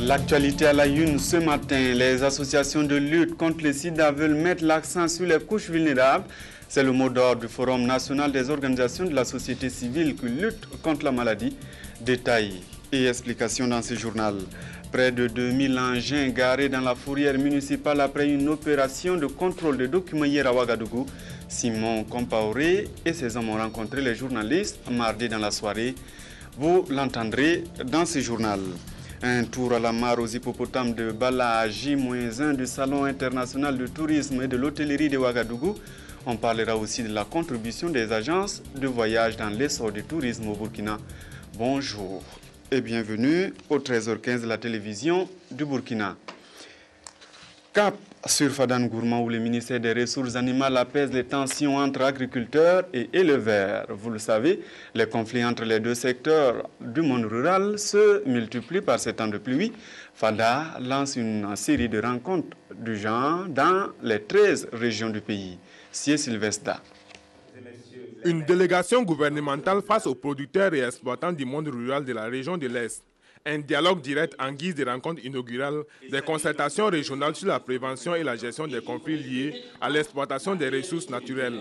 L'actualité à la une ce matin, les associations de lutte contre le sida veulent mettre l'accent sur les couches vulnérables. C'est le mot d'ordre du Forum national des organisations de la société civile qui lutte contre la maladie. Détails et explications dans ce journal. Près de 2000 engins garés dans la fourrière municipale après une opération de contrôle de documents hier à Ouagadougou. Simon Compaoré et ses hommes ont rencontré les journalistes mardi dans la soirée. Vous l'entendrez dans ce journal. Un tour à la mare aux hippopotames de Bala, J-1 du Salon international de tourisme et de l'hôtellerie de Ouagadougou. On parlera aussi de la contribution des agences de voyage dans l'essor du tourisme au Burkina. Bonjour et bienvenue au 13h15 de la télévision du Burkina. Cap sur Fadane Gourma où le ministère des Ressources animales apaise les tensions entre agriculteurs et éleveurs. Vous le savez, les conflits entre les deux secteurs du monde rural se multiplient par ces temps de pluie. Fada lance une série de rencontres du genre dans les 13 régions du pays. C'est Sylvestre. Une délégation gouvernementale face aux producteurs et exploitants du monde rural de la région de l'Est. Un dialogue direct en guise de rencontre inaugurale, des concertations régionales sur la prévention et la gestion des conflits liés à l'exploitation des ressources naturelles.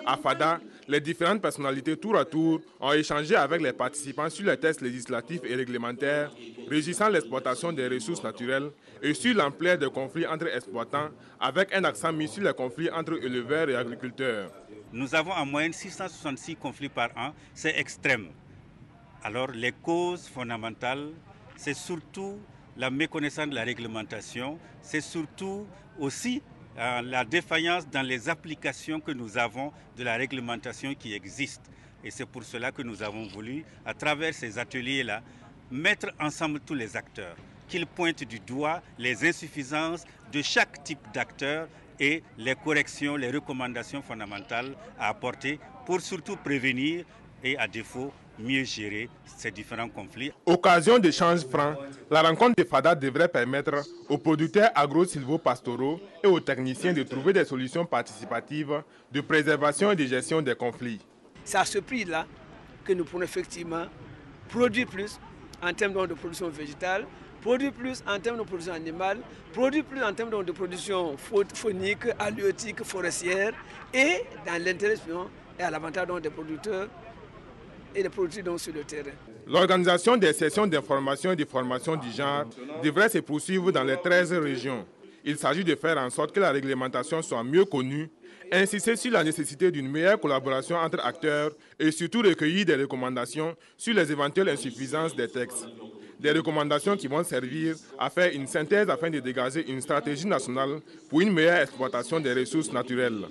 À Fada, les différentes personnalités tour à tour ont échangé avec les participants sur les textes législatifs et réglementaires régissant l'exploitation des ressources naturelles et sur l'ampleur des conflits entre exploitants, avec un accent mis sur les conflits entre éleveurs et agriculteurs. Nous avons en moyenne 666 conflits par an, c'est extrême. Alors les causes fondamentales, c'est surtout la méconnaissance de la réglementation, c'est surtout aussi la défaillance dans les applications que nous avons de la réglementation qui existe. Et c'est pour cela que nous avons voulu, à travers ces ateliers-là, mettre ensemble tous les acteurs, qu'ils pointent du doigt les insuffisances de chaque type d'acteur et les corrections, les recommandations fondamentales à apporter pour surtout prévenir et à défaut mieux gérer ces différents conflits. Occasion d'échanges francs, la rencontre de Fada devrait permettre aux producteurs agro-silvopastoraux et aux techniciens de trouver des solutions participatives de préservation et de gestion des conflits. C'est à ce prix-là que nous pourrons effectivement produire plus en termes de production végétale, produire plus en termes de production animale, produire plus en termes de production faunique, halieutique, forestière et dans l'intérêt et à l'avantage des producteurs et des produits sur le terrain. L'organisation des sessions d'information et de formation du genre devrait se poursuivre dans les 13 régions. Il s'agit de faire en sorte que la réglementation soit mieux connue, insister sur la nécessité d'une meilleure collaboration entre acteurs et surtout recueillir des recommandations sur les éventuelles insuffisances des textes. Des recommandations qui vont servir à faire une synthèse afin de dégager une stratégie nationale pour une meilleure exploitation des ressources naturelles.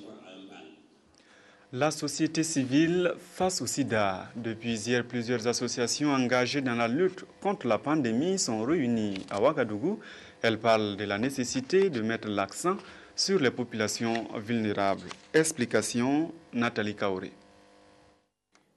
La société civile face au sida. Depuis hier, plusieurs associations engagées dans la lutte contre la pandémie sont réunies à Ouagadougou. Elles parlent de la nécessité de mettre l'accent sur les populations vulnérables. Explication, Nathalie Kaoré.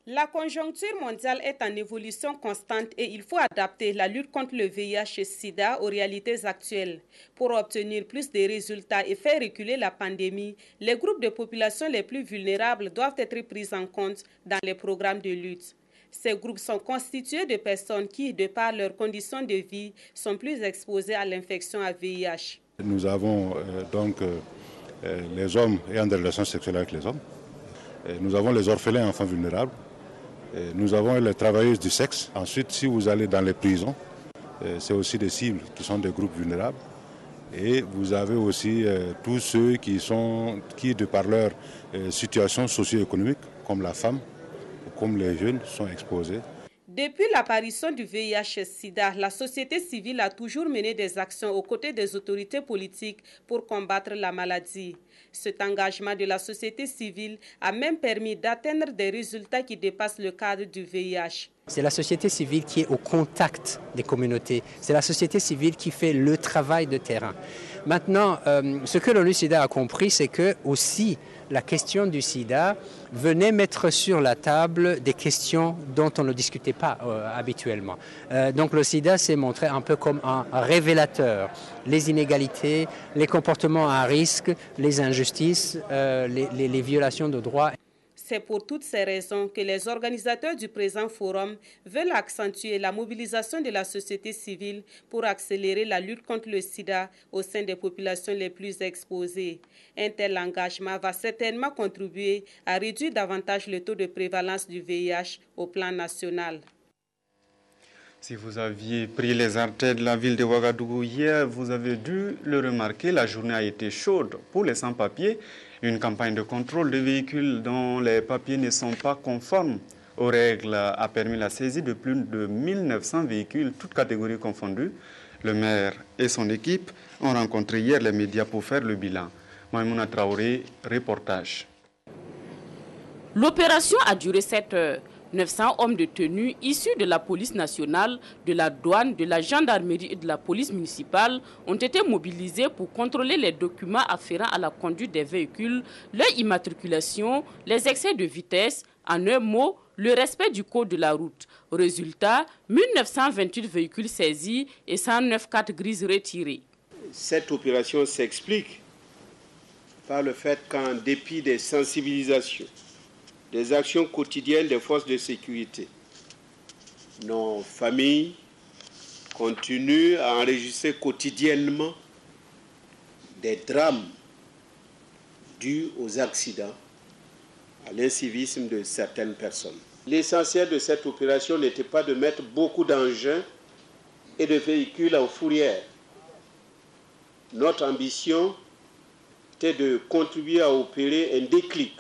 La conjoncture mondiale est en évolution constante et il faut adapter la lutte contre le VIH et SIDA aux réalités actuelles. Pour obtenir plus de résultats et faire reculer la pandémie, les groupes de population les plus vulnérables doivent être pris en compte dans les programmes de lutte. Ces groupes sont constitués de personnes qui, de par leurs conditions de vie, sont plus exposées à l'infection à VIH. Nous avons les hommes ayant des relations sexuelles avec les hommes. Nous avons les orphelins enfants vulnérables. Nous avons les travailleuses du sexe. Ensuite, si vous allez dans les prisons, c'est aussi des cibles qui sont des groupes vulnérables. Et vous avez aussi tous ceux qui, de par leur situation socio-économique, comme la femme, ou comme les jeunes, sont exposés. Depuis l'apparition du VIH-Sida, la société civile a toujours mené des actions aux côtés des autorités politiques pour combattre la maladie. Cet engagement de la société civile a même permis d'atteindre des résultats qui dépassent le cadre du VIH. C'est la société civile qui est au contact des communautés. C'est la société civile qui fait le travail de terrain. Maintenant, ce que l'ONU-SIDA a compris, c'est que aussi la question du sida venait mettre sur la table des questions dont on ne discutait pas habituellement. Donc le sida s'est montré un peu comme un révélateur. Les inégalités, les comportements à risque, les injustices, les violations de droits. C'est pour toutes ces raisons que les organisateurs du présent forum veulent accentuer la mobilisation de la société civile pour accélérer la lutte contre le sida au sein des populations les plus exposées. Un tel engagement va certainement contribuer à réduire davantage le taux de prévalence du VIH au plan national. Si vous aviez pris les artères de la ville de Ouagadougou hier, vous avez dû le remarquer, la journée a été chaude pour les sans-papiers. Une campagne de contrôle de véhicules dont les papiers ne sont pas conformes aux règles a permis la saisie de plus de 1900 véhicules, toutes catégories confondues. Le maire et son équipe ont rencontré hier les médias pour faire le bilan. Maïmouna Traoré, reportage. L'opération a duré 7 heures. 900 hommes de tenue issus de la police nationale, de la douane, de la gendarmerie et de la police municipale ont été mobilisés pour contrôler les documents afférents à la conduite des véhicules, leur immatriculation, les excès de vitesse, en un mot, le respect du code de la route. Résultat, 1928 véhicules saisis et 109 cartes grises retirées. Cette opération s'explique par le fait qu'en dépit des sensibilisations, des actions quotidiennes des forces de sécurité, nos familles continuent à enregistrer quotidiennement des drames dus aux accidents, à l'incivisme de certaines personnes. L'essentiel de cette opération n'était pas de mettre beaucoup d'engins et de véhicules en fourrière. Notre ambition était de contribuer à opérer un déclic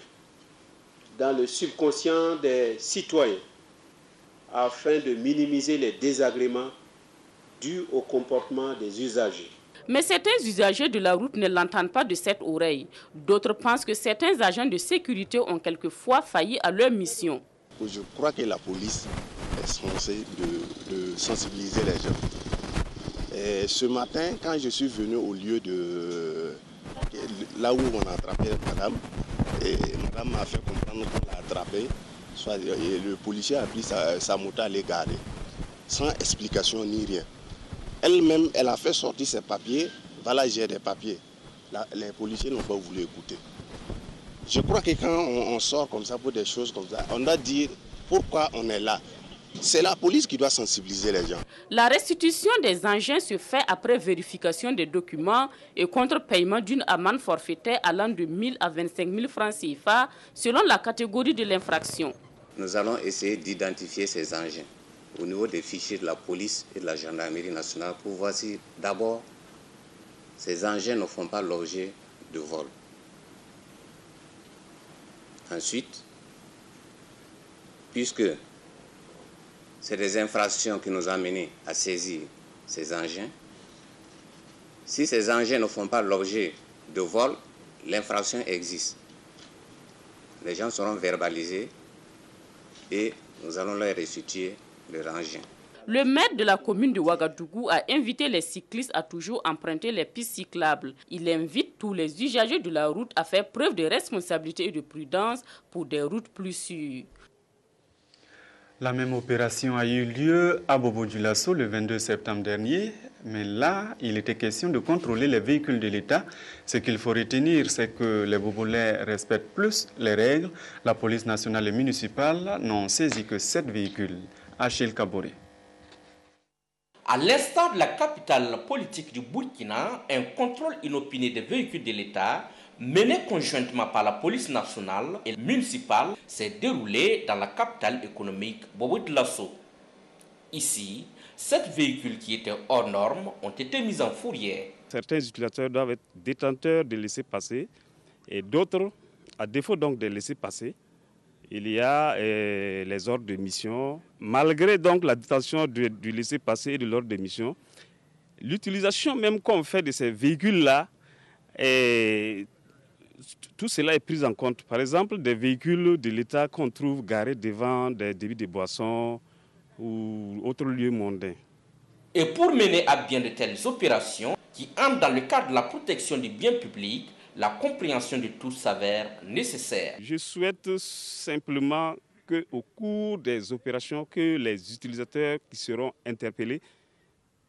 dans le subconscient des citoyens afin de minimiser les désagréments dus au comportement des usagers. Mais certains usagers de la route ne l'entendent pas de cette oreille. D'autres pensent que certains agents de sécurité ont quelquefois failli à leur mission. Je crois que la police est censée de sensibiliser les gens. Et ce matin, quand je suis venu au lieu de là où on a attrapé madame, et madame m'a fait comprendre qu'on l'a attrapé, et le policier a pris sa moto à les garer, sans explication ni rien. Elle-même, elle a fait sortir ses papiers. Voilà, j'ai des papiers. Les policiers n'ont pas voulu écouter. Je crois que quand on sort comme ça pour des choses comme ça, on doit dire pourquoi on est là. C'est la police qui doit sensibiliser les gens. La restitution des engins se fait après vérification des documents et contre-paiement d'une amende forfaitaire allant de 1 000 à 25 000 francs CFA selon la catégorie de l'infraction. Nous allons essayer d'identifier ces engins au niveau des fichiers de la police et de la gendarmerie nationale pour voir si d'abord ces engins ne font pas l'objet de vol. Ensuite, puisque c'est des infractions qui nous ont menés à saisir ces engins, si ces engins ne font pas l'objet de vol, l'infraction existe. Les gens seront verbalisés et nous allons leur restituer leur engin. Le maire de la commune de Ouagadougou a invité les cyclistes à toujours emprunter les pistes cyclables. Il invite tous les usagers de la route à faire preuve de responsabilité et de prudence pour des routes plus sûres. La même opération a eu lieu à Bobo-Dioulasso le 22 septembre dernier, mais là, il était question de contrôler les véhicules de l'État. Ce qu'il faut retenir, c'est que les Bobolais respectent plus les règles. La police nationale et municipale n'ont saisi que 7 véhicules. Achille Kaboré. À l'instar de la capitale politique du Burkina, un contrôle inopiné des véhicules de l'État mené conjointement par la police nationale et municipale s'est déroulé dans la capitale économique Bobo-Dioulasso. Ici, 7 véhicules qui étaient hors normes ont été mis en fourrière. Certains utilisateurs doivent être détenteurs de laissez-passer et d'autres, à défaut donc de laissez-passer, il y a les ordres de mission. Malgré donc la détention du laissez-passer et de l'ordre de mission, l'utilisation même qu'on fait de ces véhicules-là, tout cela est pris en compte. Par exemple, des véhicules de l'État qu'on trouve garés devant des débits de boissons ou autres lieux mondains. Et pour mener à bien de telles opérations qui entrent dans le cadre de la protection du bien public, la compréhension de tous s'avère nécessaire. Je souhaite simplement qu'au cours des opérations, que les utilisateurs qui seront interpellés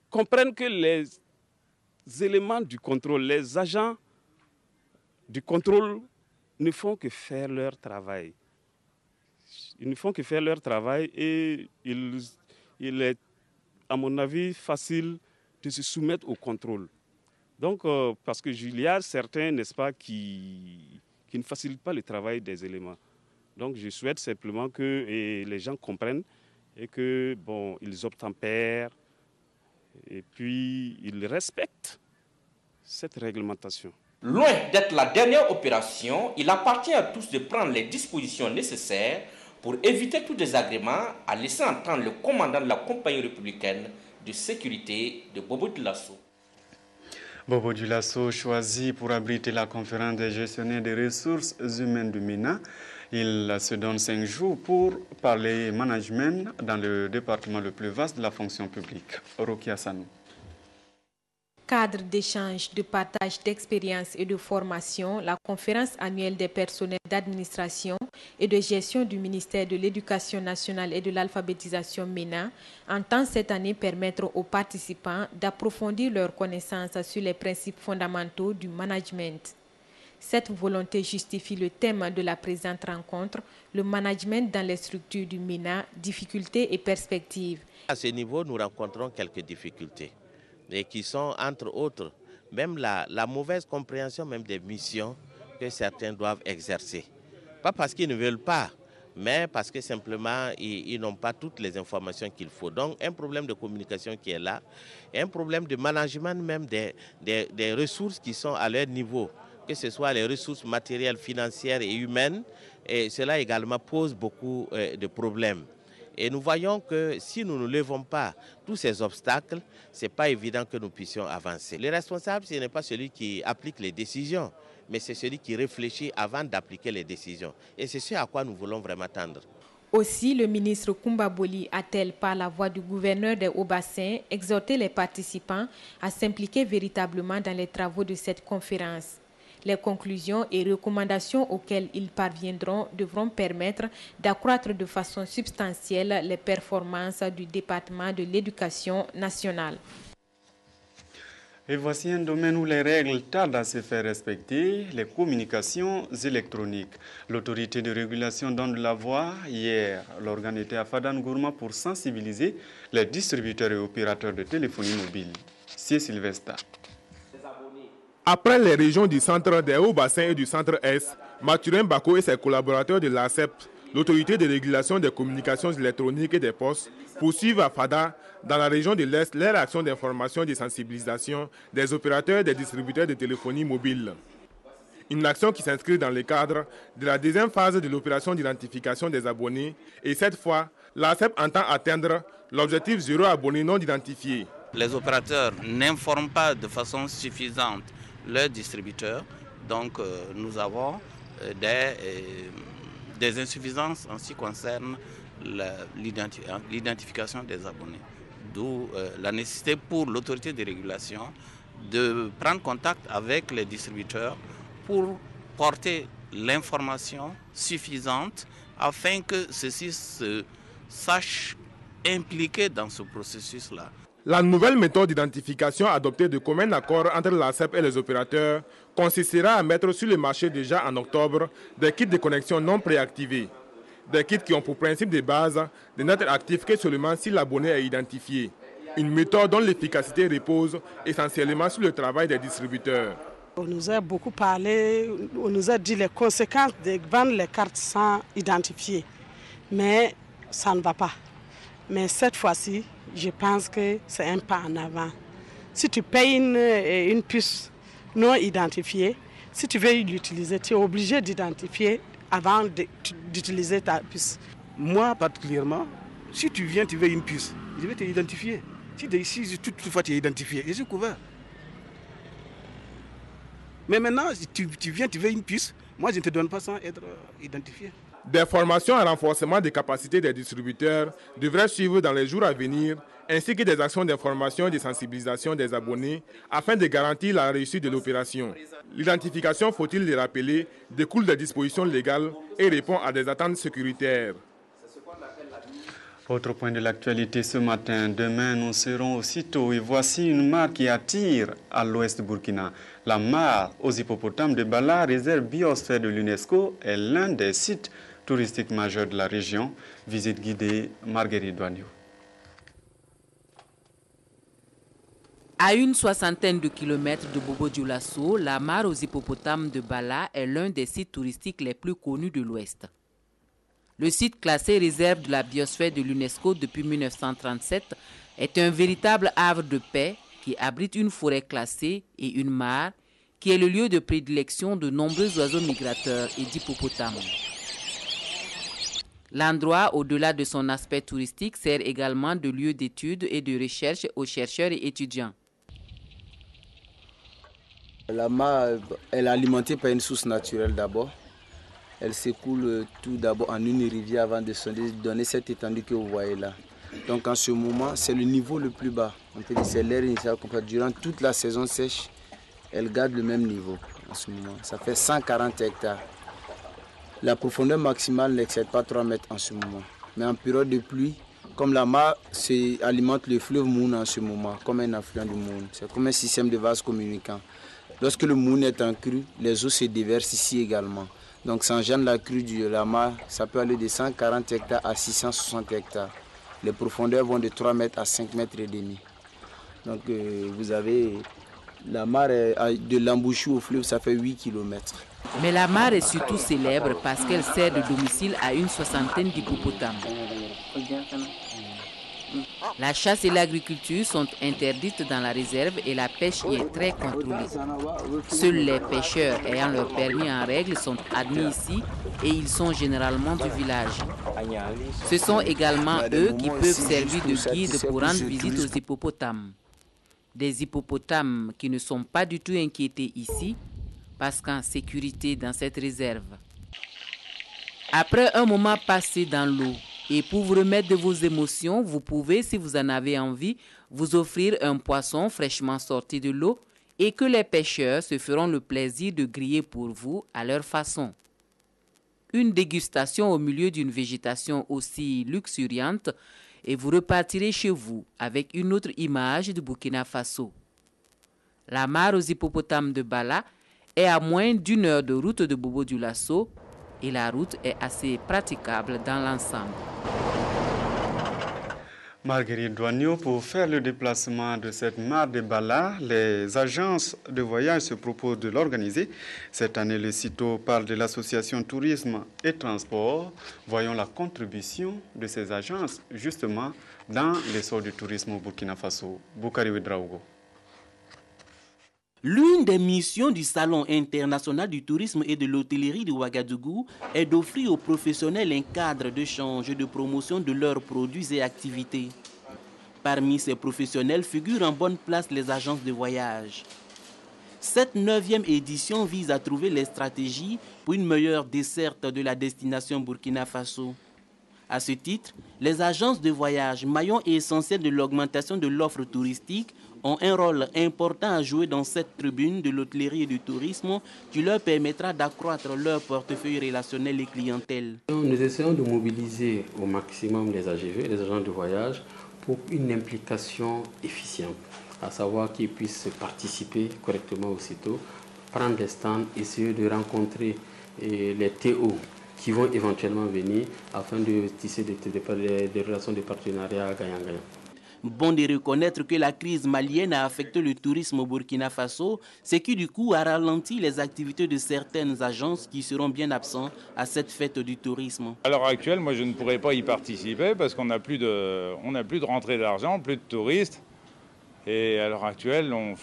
comprennent que les éléments du contrôle, les agents du contrôle ne font que faire leur travail. Ils ne font que faire leur travail et il est, à mon avis, facile de se soumettre au contrôle. Donc, parce qu'il y a certains, n'est-ce pas, qui ne facilitent pas le travail des éléments. Donc, je souhaite simplement que les gens comprennent et que, bon, ils obtempèrent et puis ils respectent cette réglementation. Loin d'être la dernière opération, il appartient à tous de prendre les dispositions nécessaires pour éviter tout désagrément, à laisser entendre le commandant de la compagnie républicaine de sécurité de Bobo Dioulasso. Bobo Dioulasso choisi pour abriter la conférence des gestionnaires des ressources humaines du MENA. Il se donne 5 jours pour parler management dans le département le plus vaste de la fonction publique. Rokia Sanou. Cadre d'échange, de partage d'expériences et de formation, la conférence annuelle des personnels d'administration et de gestion du ministère de l'Éducation nationale et de l'alphabétisation MENA entend cette année permettre aux participants d'approfondir leurs connaissances sur les principes fondamentaux du management. Cette volonté justifie le thème de la présente rencontre, le management dans les structures du MENA, difficultés et perspectives. À ce niveau, nous rencontrons quelques difficultés, et qui sont, entre autres, même la mauvaise compréhension même des missions que certains doivent exercer. Pas parce qu'ils ne veulent pas, mais parce que simplement, ils n'ont pas toutes les informations qu'il faut. Donc, un problème de communication qui est là, et un problème de management même des ressources qui sont à leur niveau, que ce soit les ressources matérielles, financières et humaines, et cela également pose beaucoup de problèmes. Et nous voyons que si nous ne levons pas tous ces obstacles, ce n'est pas évident que nous puissions avancer. Le responsable, ce n'est pas celui qui applique les décisions, mais c'est celui qui réfléchit avant d'appliquer les décisions. Et c'est ce à quoi nous voulons vraiment tendre. Aussi, le ministre Koumba Boli a-t-elle, par la voix du gouverneur des Hauts-Bassins, exhorté les participants à s'impliquer véritablement dans les travaux de cette conférence. Les conclusions et recommandations auxquelles ils parviendront devront permettre d'accroître de façon substantielle les performances du département de l'éducation nationale. Et voici un domaine où les règles tardent à se faire respecter, les communications électroniques. L'autorité de régulation donne la voix. Hier, l'organe était à Fadan Gourma pour sensibiliser les distributeurs et opérateurs de téléphonie mobile. C'est Sylvestre. Après les régions du centre des Hauts-Bassins et du centre-Est, Mathurin Bako et ses collaborateurs de l'ACEP, l'autorité de régulation des communications électroniques et des postes, poursuivent à Fada, dans la région de l'Est, leur action d'information et de sensibilisation des opérateurs et des distributeurs de téléphonie mobile. Une action qui s'inscrit dans le cadre de la deuxième phase de l'opération d'identification des abonnés et cette fois, l'ACEP entend atteindre l'objectif 0 abonnés non identifiés. Les opérateurs n'informent pas de façon suffisante leurs distributeurs, donc nous avons des insuffisances en ce qui concerne l'identification des abonnés. D'où la nécessité pour l'autorité de régulation de prendre contact avec les distributeurs pour porter l'information suffisante afin que ceux-ci se sachent impliqués dans ce processus-là. La nouvelle méthode d'identification adoptée de commun accord entre l'ACEP et les opérateurs consistera à mettre sur le marché déjà en octobre des kits de connexion non préactivés. Des kits qui ont pour principe de base de n'être actifs que seulement si l'abonné est identifié. Une méthode dont l'efficacité repose essentiellement sur le travail des distributeurs. On nous a beaucoup parlé, on nous a dit les conséquences de vendre les cartes sans identifier. Mais ça ne va pas. Mais cette fois-ci, je pense que c'est un pas en avant. Si tu payes une puce non identifiée, si tu veux l'utiliser, tu es obligé d'identifier avant d'utiliser ta puce. Moi, particulièrement, si tu viens, tu veux une puce, je vais t'identifier. Si toutefois tu es identifié, je suis couvert. Mais maintenant, si tu viens, tu veux une puce, moi je ne te donne pas sans être identifié. Des formations à renforcement des capacités des distributeurs devraient suivre dans les jours à venir, ainsi que des actions d'information et de sensibilisation des abonnés afin de garantir la réussite de l'opération. L'identification, faut-il le rappeler, découle des dispositions légales et répond à des attentes sécuritaires. Autre point de l'actualité ce matin, demain nous serons aussitôt et voici une mare qui attire à l'ouest du Burkina. La mare aux hippopotames de Bala, réserve biosphère de l'UNESCO, est l'un des sites touristique majeur de la région. Visite guidée, Marguerite Douaniou. À une soixantaine de kilomètres de Bobo-Dioulasso, la mare aux hippopotames de Bala est l'un des sites touristiques les plus connus de l'Ouest. Le site classé réserve de la biosphère de l'UNESCO depuis 1937 est un véritable havre de paix qui abrite une forêt classée et une mare qui est le lieu de prédilection de nombreux oiseaux migrateurs et d'hippopotames. L'endroit, au-delà de son aspect touristique, sert également de lieu d'études et de recherche aux chercheurs et étudiants. La mare, elle est alimentée par une source naturelle d'abord. Elle s'écoule tout d'abord en une rivière avant de se donner cette étendue que vous voyez là. Donc en ce moment, c'est le niveau le plus bas. On peut dire que c'est l'air initial qu'on peut. Durant toute la saison sèche, elle garde le même niveau en ce moment. Ça fait 140 hectares. La profondeur maximale n'excède pas 3 mètres en ce moment. Mais en période de pluie, comme la mare alimente le fleuve Moune en ce moment, comme un affluent du Moune. C'est comme un système de vases communicants. Lorsque le Moune est en crue, les eaux se déversent ici également. Donc sans gêne la crue de la mare, ça peut aller de 140 hectares à 660 hectares. Les profondeurs vont de 3 mètres à 5 mètres et demi. Donc vous avez la mare de l'embouchure au fleuve, ça fait 8 km. Mais la mare est surtout célèbre parce qu'elle sert de domicile à une soixantaine d'hippopotames. La chasse et l'agriculture sont interdites dans la réserve et la pêche y est très contrôlée. Seuls les pêcheurs ayant leur permis en règle sont admis ici et ils sont généralement du village. Ce sont également eux qui peuvent servir de guide pour rendre visite aux hippopotames. Des hippopotames qui ne sont pas du tout inquiétés ici parce qu'en sécurité dans cette réserve. Après un moment passé dans l'eau, et pour vous remettre de vos émotions, vous pouvez, si vous en avez envie, vous offrir un poisson fraîchement sorti de l'eau et que les pêcheurs se feront le plaisir de griller pour vous à leur façon. Une dégustation au milieu d'une végétation aussi luxuriante et vous repartirez chez vous avec une autre image du Burkina Faso. La mare aux hippopotames de Bala est à moins d'1 heure de route de Bobo-Dioulasso et la route est assez praticable dans l'ensemble. Marguerite Douaniou, pour faire le déplacement de cette mare de Bala, les agences de voyage se proposent de l'organiser. Cette année, le CITO parle de l'association Tourisme et Transport. Voyons la contribution de ces agences, justement, dans l'essor du tourisme au Burkina Faso. Boukari Ouedraogo. L'une des missions du Salon international du tourisme et de l'hôtellerie de Ouagadougou est d'offrir aux professionnels un cadre d'échange et de promotion de leurs produits et activités. Parmi ces professionnels figurent en bonne place les agences de voyage. Cette 9e édition vise à trouver les stratégies pour une meilleure desserte de la destination Burkina Faso. À ce titre, les agences de voyage, maillon essentiel de l'augmentation de l'offre touristique, ont un rôle important à jouer dans cette tribune de l'hôtellerie et du tourisme qui leur permettra d'accroître leur portefeuille relationnel et clientèle. Nous essayons de mobiliser au maximum les AGV, les agents de voyage, pour une implication efficiente, à savoir qu'ils puissent participer correctement au site, prendre des stands, essayer de rencontrer les TO qui vont éventuellement venir afin de tisser des relations de partenariat gagnant-gagnant. Bon de reconnaître que la crise malienne a affecté le tourisme au Burkina Faso, ce qui du coup a ralenti les activités de certaines agences qui seront bien absents à cette fête du tourisme. À l'heure actuelle, moi je ne pourrais pas y participer parce qu'on n'a plus de rentrée d'argent, plus de touristes. Et à l'heure actuelle, on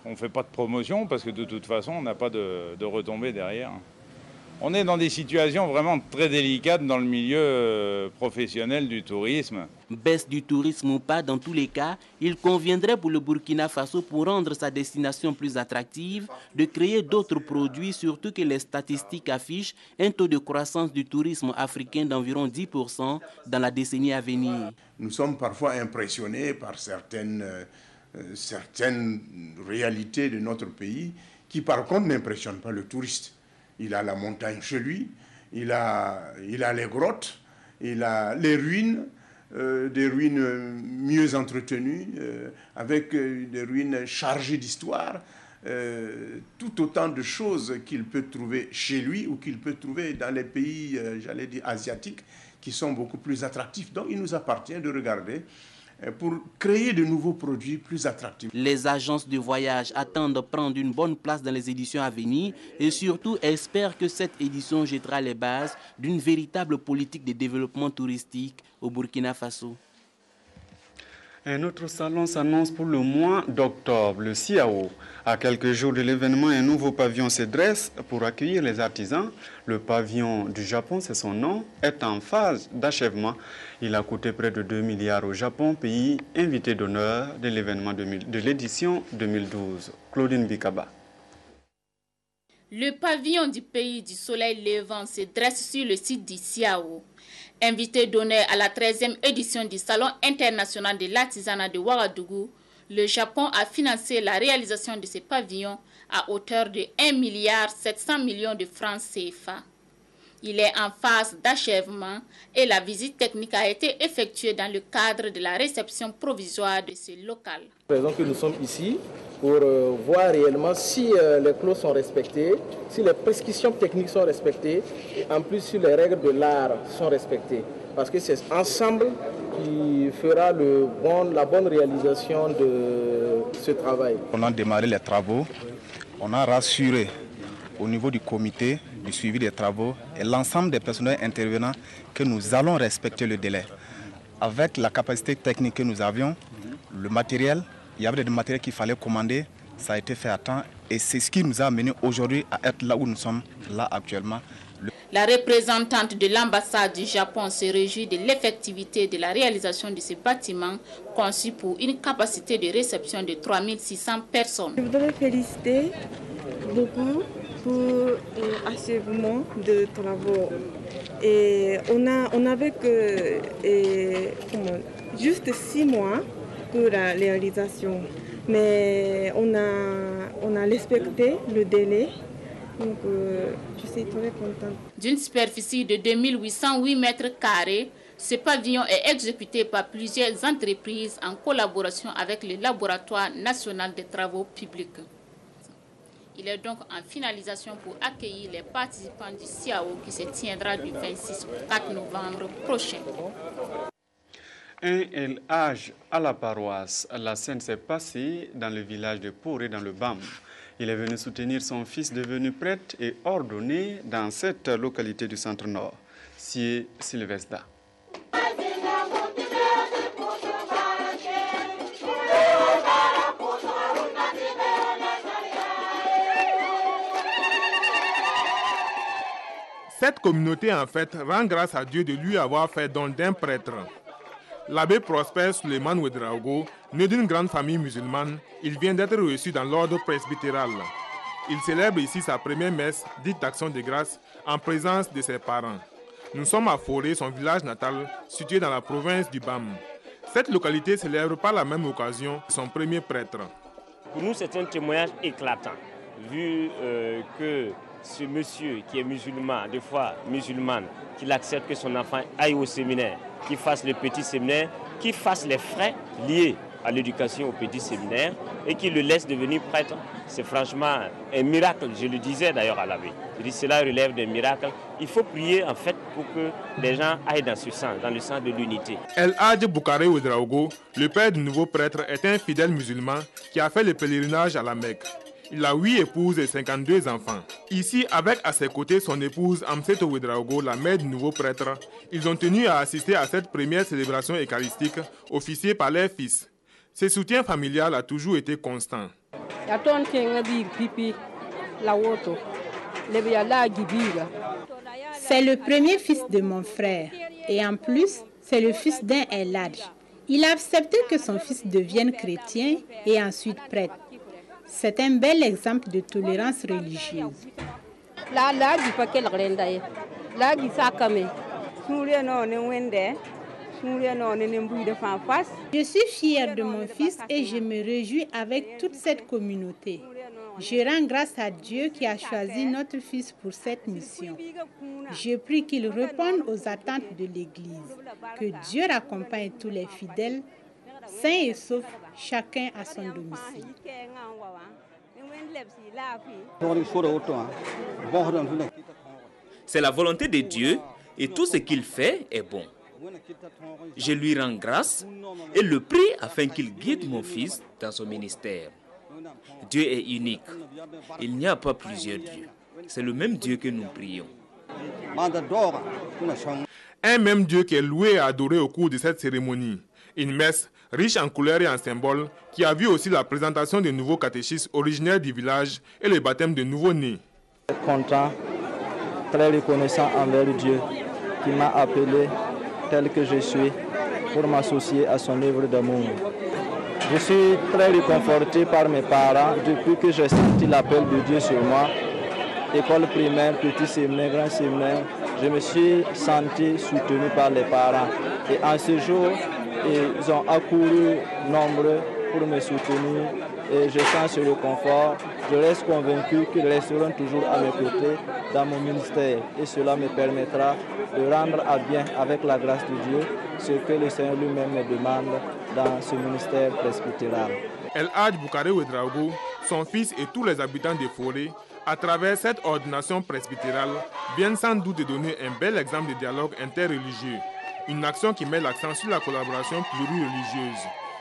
ne fait pas de promotion parce que de toute façon, on n'a pas de retombées derrière. On est dans des situations vraiment très délicates dans le milieu professionnel du tourisme. Baisse du tourisme ou pas, dans tous les cas, il conviendrait pour le Burkina Faso, pour rendre sa destination plus attractive, de créer d'autres produits, surtout que les statistiques affichent un taux de croissance du tourisme africain d'environ 10% dans la décennie à venir. Nous sommes parfois impressionnés par certaines réalités de notre pays qui par contre n'impressionnent pas le touriste. Il a la montagne chez lui, il a les grottes, il a les ruines, des ruines mieux entretenues, avec des ruines chargées d'histoire. tout autant de choses qu'il peut trouver chez lui ou qu'il peut trouver dans les pays, j'allais dire, asiatiques, qui sont beaucoup plus attractifs. Donc, il nous appartient de regarder pour créer de nouveaux produits plus attractifs. Les agences de voyage attendent de prendre une bonne place dans les éditions à venir et surtout espèrent que cette édition jettera les bases d'une véritable politique de développement touristique au Burkina Faso. Un autre salon s'annonce pour le mois d'octobre, le CIAO. À quelques jours de l'événement, un nouveau pavillon se dresse pour accueillir les artisans. Le pavillon du Japon, c'est son nom, est en phase d'achèvement. Il a coûté près de 2 milliards au Japon, pays invité d'honneur de l'événement de l'édition 2012. Claudine Bikaba. Le pavillon du pays du soleil levant se dresse sur le site du CIAO. Invité d'honneur à la 13e édition du Salon international de l'artisanat de Ouagadougou, le Japon a financé la réalisation de ce pavillon à hauteur de 1,7 milliard de francs CFA. Il est en phase d'achèvement et la visite technique a été effectuée dans le cadre de la réception provisoire de ce local. C'est la raison que nous sommes ici pour voir réellement si les clauses sont respectées, si les prescriptions techniques sont respectées, en plus si les règles de l'art sont respectées. Parce que c'est ensemble qui fera la bonne réalisation de ce travail. On a démarré les travaux, on a rassuré au niveau du comité du suivi des travaux et l'ensemble des personnels intervenants que nous allons respecter le délai. Avec la capacité technique que nous avions, le matériel, il y avait des matériels qu'il fallait commander, ça a été fait à temps et c'est ce qui nous a amené aujourd'hui à être là où nous sommes là actuellement. La représentante de l'ambassade du Japon se réjouit de l'effectivité de la réalisation de ce bâtiment conçu pour une capacité de réception de 3600 personnes. Je voudrais féliciter beaucoup pour l'achèvement de travaux. Et on avait que juste 6 mois pour la réalisation, mais on a respecté le délai. Donc, je suis très contente. D'une superficie de 2808 mètres carrés, ce pavillon est exécuté par plusieurs entreprises en collaboration avec le Laboratoire national des travaux publics. Il est donc en finalisation pour accueillir les participants du CIAO qui se tiendra du 26 au 4 novembre prochain. Un Hajj à la paroisse. La scène s'est passée dans le village de Poré, dans le BAM. Il est venu soutenir son fils devenu prêtre et ordonné dans cette localité du centre-nord. C'est Sylvestre. Cette communauté, en fait, rend grâce à Dieu de lui avoir fait don d'un prêtre. L'abbé Prosper Suleiman Ouedraogo, né d'une grande famille musulmane, il vient d'être reçu dans l'ordre presbytéral. Il célèbre ici sa première messe, dite d'action de grâce, en présence de ses parents. Nous sommes à Foré, son village natal, situé dans la province du BAM. Cette localité célèbre par la même occasion son premier prêtre. Pour nous, c'est un témoignage éclatant, vu que ce monsieur qui est musulman, des fois musulmane, qu'il accepte que son enfant aille au séminaire, qu'il fasse le petit séminaire, qu'il fasse les frais liés à l'éducation au petit séminaire et qu'il le laisse devenir prêtre. C'est franchement un miracle, je le disais d'ailleurs à l'abbé. Je dis cela relève d'un miracle. Il faut prier en fait pour que les gens aillent dans ce sens, dans le sens de l'unité. El Hadj Boukare Ouedraogo, le père du nouveau prêtre, est un fidèle musulman qui a fait le pèlerinage à la Mecque. Il a 8 épouses et 52 enfants. Ici, avec à ses côtés son épouse Amseto Ouedraogo, la mère du nouveau prêtre, ils ont tenu à assister à cette première célébration eucharistique officiée par leur fils. Ce soutien familial a toujours été constant. C'est le premier fils de mon frère et en plus, c'est le fils d'un El Hadj. Il a accepté que son fils devienne chrétien et ensuite prêtre. C'est un bel exemple de tolérance religieuse. Je suis fière de mon fils et je me réjouis avec toute cette communauté. Je rends grâce à Dieu qui a choisi notre fils pour cette mission. Je prie qu'il réponde aux attentes de l'Église. Que Dieu accompagne tous les fidèles, sains et saufs, chacun à son domicile. C'est la volonté de Dieu et tout ce qu'il fait est bon. Je lui rends grâce et le prie afin qu'il guide mon fils dans son ministère. Dieu est unique. Il n'y a pas plusieurs dieux. C'est le même Dieu que nous prions. Un même Dieu qui est loué et adoré au cours de cette cérémonie. Une messe riche en couleurs et en symboles qui a vu aussi la présentation de nouveaux catéchistes originaires du village et le baptême de nouveaux-nés. Content, très reconnaissant envers Dieu qui m'a appelé tel que je suis pour m'associer à son œuvre d'amour. Je suis très réconforté par mes parents depuis que j'ai senti l'appel de Dieu sur moi. École primaire, petit séminaire, grand séminaire, je me suis senti soutenu par les parents. Et en ce jour, ils ont accouru nombreux pour me soutenir et je sens ce réconfort. Je reste convaincu qu'ils resteront toujours à mes côtés dans mon ministère et cela me permettra de rendre à bien avec la grâce de Dieu ce que le Seigneur lui-même me demande dans ce ministère presbytéral. El Hadj Boukaré Ouedraogo, son fils et tous les habitants des forêts, à travers cette ordination presbytérale, viennent sans doute de donner un bel exemple de dialogue interreligieux. Une action qui met l'accent sur la collaboration plurireligieuse.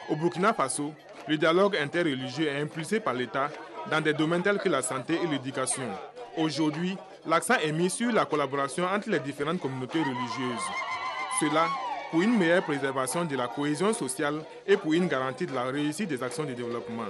Au Burkina Faso, le dialogue interreligieux est impulsé par l'État dans des domaines tels que la santé et l'éducation. Aujourd'hui, l'accent est mis sur la collaboration entre les différentes communautés religieuses. Cela pour une meilleure préservation de la cohésion sociale et pour une garantie de la réussite des actions de développement.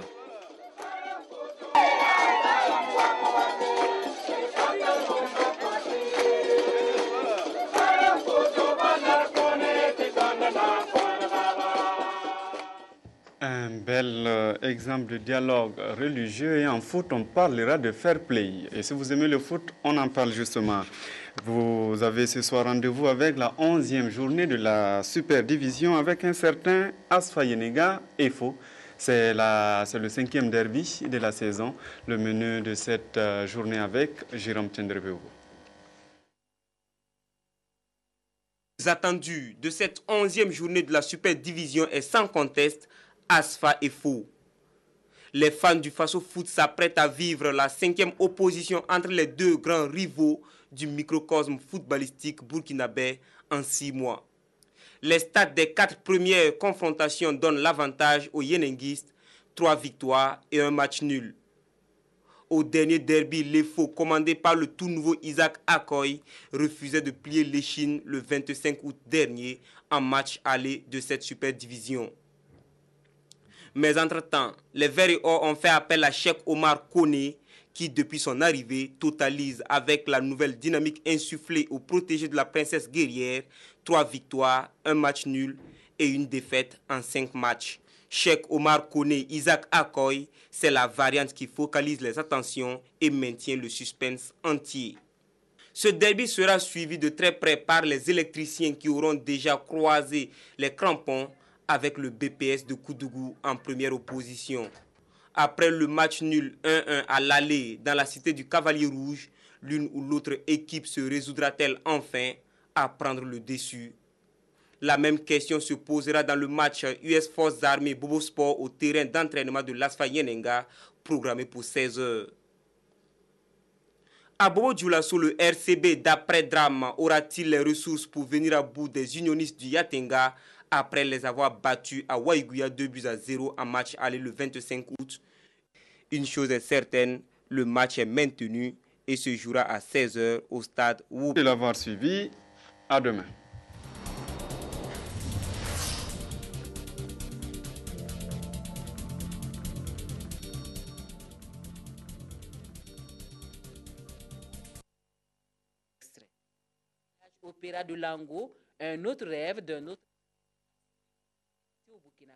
Un bel exemple de dialogue religieux et en foot, on parlera de fair play. Et si vous aimez le foot, on en parle justement. Vous avez ce soir rendez-vous avec la 11e journée de la Super Division avec un certain Asfa Yenega EFO. C'est le 5e derby de la saison. Le menu de cette journée avec Jérôme Tendrebeo. Attendu de cette 11e journée de la Super Division est sans conteste Asfa EFO. Les fans du Faso Foot s'apprêtent à vivre la 5e opposition entre les deux grands rivaux du microcosme footballistique burkinabé en 6 mois. Les stats des 4 premières confrontations donnent l'avantage aux Yenenguistes, 3 victoires et 1 match nul. Au dernier derby, l'EFO, commandé par le tout nouveau Isaac Akoy, refusait de plier l'échine le 25 août dernier en match aller de cette Super Division. Mais entre-temps, les Verts et Or ont fait appel à Cheikh Omar Koné, qui depuis son arrivée totalise avec la nouvelle dynamique insufflée aux protégés de la princesse guerrière 3 victoires, 1 match nul et 1 défaite en 5 matchs. Cheikh Omar Koné, Isaac Akoy, c'est la variante qui focalise les attentions et maintient le suspense entier. Ce derby sera suivi de très près par les électriciens qui auront déjà croisé les crampons avec le BPS de Koudougou en première opposition. Après le match nul 1-1 à l'aller dans la cité du Cavalier Rouge, l'une ou l'autre équipe se résoudra-t-elle enfin à prendre le dessus? La même question se posera dans le match US Forces Armées Bobo Sport au terrain d'entraînement de l'Asfa Yenenga, programmé pour 16h. À Bobo Dioulasso, le RCB d'après-drame aura-t-il les ressources pour venir à bout des unionistes du Yatenga après les avoir battus à Waïgouya 2-0 en match aller le 25 août? Une chose est certaine, le match est maintenu et se jouera à 16h au stade Woup. De l'avoir suivi, à demain. Opéra de Lango, un autre rêve d'un autre au Burkina.